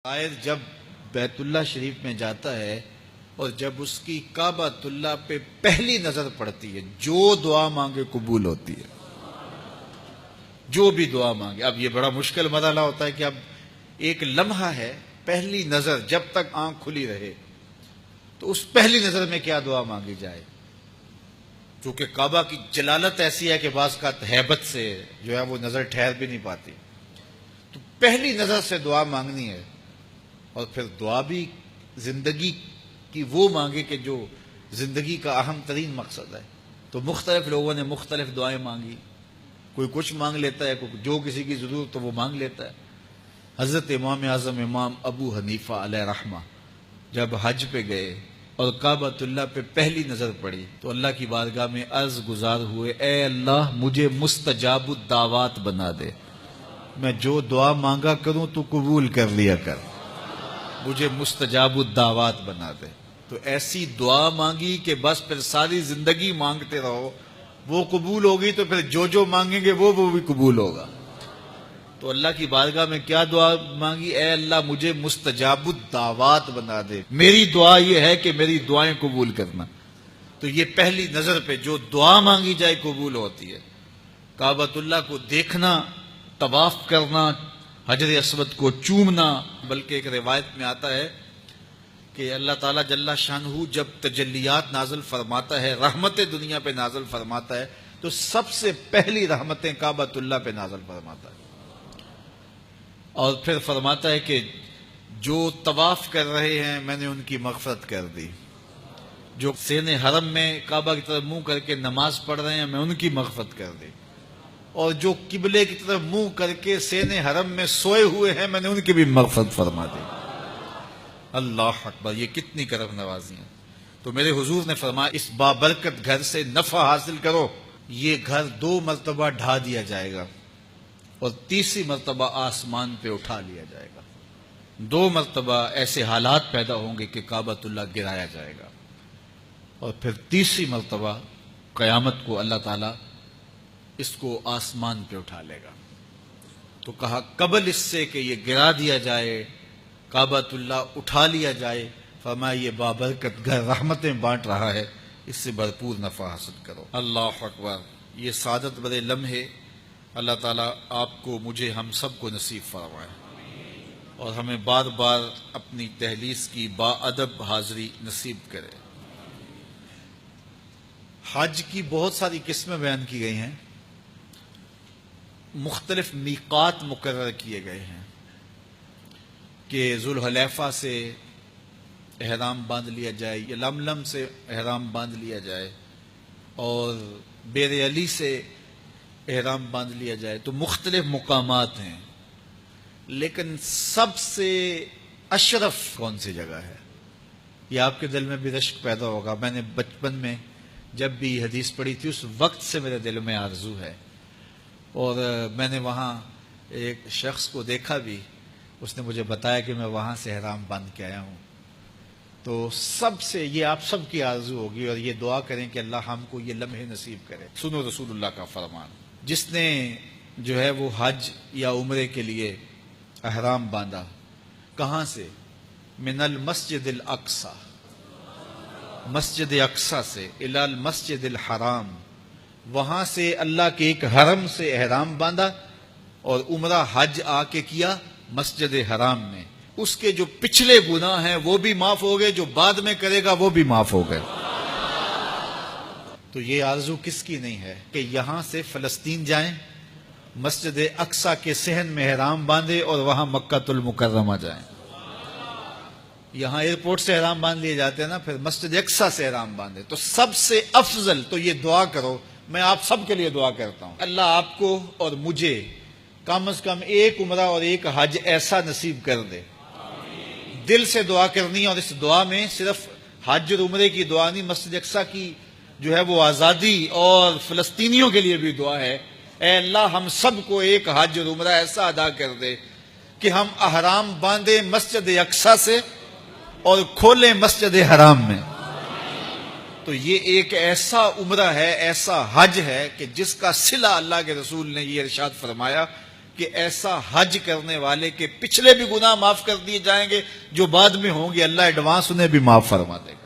شاعر جب بیت اللہ شریف میں جاتا ہے اور جب اس کی کعبۃ اللہ پہ پہلی نظر پڑتی ہے، جو دعا مانگے قبول ہوتی ہے، جو بھی دعا مانگے۔ اب یہ بڑا مشکل مرحلہ ہوتا ہے کہ اب ایک لمحہ ہے، پہلی نظر، جب تک آنکھ کھلی رہے تو اس پہلی نظر میں کیا دعا مانگی جائے، چونکہ کعبہ کی جلالت ایسی ہے کہ بعض کا ہیبت سے جو ہے وہ نظر ٹھہر بھی نہیں پاتی، تو پہلی نظر سے دعا مانگنی ہے۔ اور پھر دعا بھی زندگی کی وہ مانگے کہ جو زندگی کا اہم ترین مقصد ہے۔ تو مختلف لوگوں نے مختلف دعائیں مانگی، کوئی کچھ مانگ لیتا ہے، کوئی جو کسی کی ضرورت تو وہ مانگ لیتا ہے۔ حضرت امام اعظم امام ابو حنیفہ علیہ رحمہ جب حج پہ گئے اور کعبۃ اللہ پہ پہلی نظر پڑی تو اللہ کی بارگاہ میں عرض گزار ہوئے، اے اللہ مجھے مستجاب الدعوات بنا دے، میں جو دعا مانگا کروں تو قبول کر لیا کر، مجھے مستجاب الدعوات بنا دے۔ تو ایسی دعا مانگی کہ بس پھر ساری زندگی مانگتے رہو، وہ قبول ہوگی تو پھر جو جو مانگیں گے وہ بھی قبول ہوگا۔ تو اللہ کی بارگاہ میں کیا دعا مانگی؟ اے اللہ مجھے مستجاب الدعوات بنا دے، میری دعا یہ ہے کہ میری دعائیں قبول کرنا۔ تو یہ پہلی نظر پہ جو دعا مانگی جائے قبول ہوتی ہے۔ کعبۃ اللہ کو دیکھنا، طواف کرنا، حجر اسود کو چومنا، بلکہ ایک روایت میں آتا ہے کہ اللہ تعالیٰ جل شانہ جب تجلیات نازل فرماتا ہے، رحمتیں دنیا پہ نازل فرماتا ہے، تو سب سے پہلی رحمتیں کعبۃ اللہ پہ نازل فرماتا ہے، اور پھر فرماتا ہے کہ جو طواف کر رہے ہیں میں نے ان کی مغفرت کر دی، جو سین حرم میں کعبہ کی طرف منہ کر کے نماز پڑھ رہے ہیں میں ان کی مغفرت کر دی، اور جو قبلے کی طرف منہ کر کے سین حرم میں سوئے ہوئے ہیں میں نے ان کی بھی مغفرت فرما دی۔ اللہ اکبر، یہ کتنی کرم نوازی ہیں۔ تو میرے حضور نے فرمایا اس بابرکت گھر سے نفع حاصل کرو، یہ گھر 2 مرتبہ ڈھا دیا جائے گا اور تیسری مرتبہ آسمان پہ اٹھا لیا جائے گا۔ 2 مرتبہ ایسے حالات پیدا ہوں گے کہ کعبۃ اللہ گرایا جائے گا، اور پھر تیسری مرتبہ قیامت کو اللہ تعالیٰ اس کو آسمان پہ اٹھا لے گا۔ تو کہا قبل اس سے کہ یہ گرا دیا جائے، کعبۃ اللہ اٹھا لیا جائے، فرمایا یہ بابرکت گھر رحمتیں بانٹ رہا ہے، اس سے بھرپور نفع حاصل کرو۔ اللہ اکبر، یہ سعادت بڑے لمحے اللہ تعالیٰ آپ کو، مجھے، ہم سب کو نصیب فرمائے، اور ہمیں بار بار اپنی تحلیس کی با ادب حاضری نصیب کرے۔ حج کی بہت ساری قسمیں بیان کی گئی ہیں، مختلف میقات مقرر کیے گئے ہیں کہ ذوالحلیفہ سے احرام باندھ لیا جائے یا لملم سے احرام باندھ لیا جائے اور بیر علی سے احرام باندھ لیا جائے، تو مختلف مقامات ہیں، لیکن سب سے اشرف کون سی جگہ ہے؟ یہ آپ کے دل میں بھی رشک پیدا ہوگا۔ میں نے بچپن میں جب بھی حدیث پڑھی تھی اس وقت سے میرے دل میں آرزو ہے، اور میں نے وہاں ایک شخص کو دیکھا بھی، اس نے مجھے بتایا کہ میں وہاں سے احرام باندھ کے آیا ہوں۔ تو سب سے یہ آپ سب کی آرزو ہوگی، اور یہ دعا کریں کہ اللہ ہم کو یہ لمحے نصیب کرے۔ سنو رسول اللہ کا فرمان، جس نے جو ہے وہ حج یا عمرے کے لیے احرام باندھا، کہاں سے؟ من المسجد الاقصی، مسجد اقصی سے، الی المسجد الحرام، وہاں سے اللہ کے ایک حرم سے احرام باندھا اور عمرہ حج آ کے کیا مسجد حرام میں، اس کے جو پچھلے گناہ ہیں وہ بھی معاف ہو گئے، جو بعد میں کرے گا وہ بھی معاف ہو گئے۔ تو یہ آرزو کس کی نہیں ہے کہ یہاں سے فلسطین جائیں، مسجد اقصی کے صحن میں احرام باندھے اور وہاں مکہ المکرمہ جائیں۔ یہاں ایئرپورٹ سے احرام باندھ لیے جاتے ہیں نا، پھر مسجد اقصی سے احرام باندھے۔ تو سب سے افضل تو یہ دعا کرو، میں آپ سب کے لیے دعا کرتا ہوں، اللہ آپ کو اور مجھے کم از کم ایک عمرہ اور ایک حج ایسا نصیب کر دے۔ دل سے دعا کرنی ہے، اور اس دعا میں صرف حج اور عمرے کی دعا نہیں، مسجد اقصی کی جو ہے وہ آزادی اور فلسطینیوں کے لیے بھی دعا ہے۔ اے اللہ ہم سب کو ایک حج اور عمرہ ایسا ادا کر دے کہ ہم احرام باندھیں مسجد اقصی سے اور کھولیں مسجد حرام میں۔ تو یہ ایک ایسا عمرہ ہے، ایسا حج ہے کہ جس کا صلہ اللہ کے رسول نے یہ ارشاد فرمایا کہ ایسا حج کرنے والے کے پچھلے بھی گناہ معاف کر دیے جائیں گے، جو بعد میں ہوں گے اللہ ایڈوانس انہیں بھی معاف فرما دے گا۔